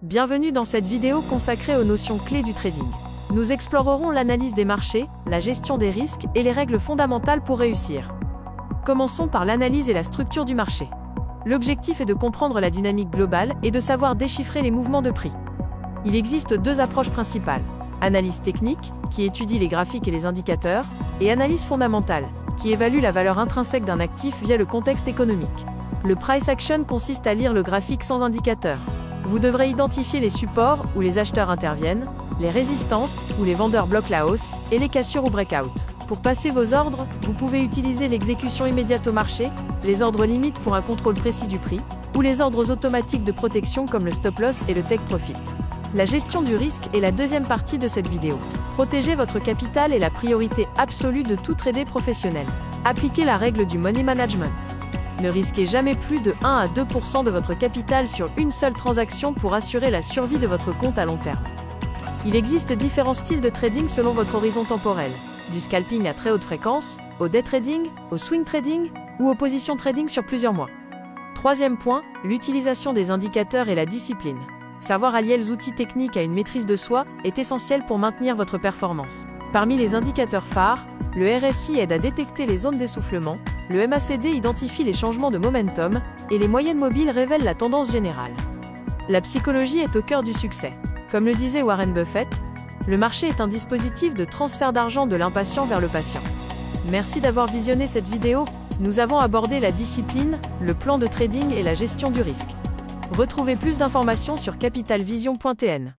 Bienvenue dans cette vidéo consacrée aux notions clés du trading. Nous explorerons l'analyse des marchés, la gestion des risques et les règles fondamentales pour réussir. Commençons par l'analyse et la structure du marché. L'objectif est de comprendre la dynamique globale et de savoir déchiffrer les mouvements de prix. Il existe deux approches principales. Analyse technique, qui étudie les graphiques et les indicateurs, et analyse fondamentale, qui évalue la valeur intrinsèque d'un actif via le contexte économique. Le price action consiste à lire le graphique sans indicateur. Vous devrez identifier les supports où les acheteurs interviennent, les résistances où les vendeurs bloquent la hausse, et les cassures ou breakout. Pour passer vos ordres, vous pouvez utiliser l'exécution immédiate au marché, les ordres limites pour un contrôle précis du prix, ou les ordres automatiques de protection comme le stop loss et le take profit. La gestion du risque est la deuxième partie de cette vidéo. Protéger votre capital est la priorité absolue de tout trader professionnel. Appliquez la règle du money management. Ne risquez jamais plus de 1 à 2% de votre capital sur une seule transaction pour assurer la survie de votre compte à long terme. Il existe différents styles de trading selon votre horizon temporel, du scalping à très haute fréquence, au day trading, au swing trading ou au position trading sur plusieurs mois. Troisième point, l'utilisation des indicateurs et la discipline. Savoir allier les outils techniques à une maîtrise de soi est essentiel pour maintenir votre performance. Parmi les indicateurs phares, le RSI aide à détecter les zones d'essoufflement, le MACD identifie les changements de momentum, et les moyennes mobiles révèlent la tendance générale. La psychologie est au cœur du succès. Comme le disait Warren Buffett, le marché est un dispositif de transfert d'argent de l'impatient vers le patient. Merci d'avoir visionné cette vidéo. Nous avons abordé la discipline, le plan de trading et la gestion du risque. Retrouvez plus d'informations sur capitalvision.tn.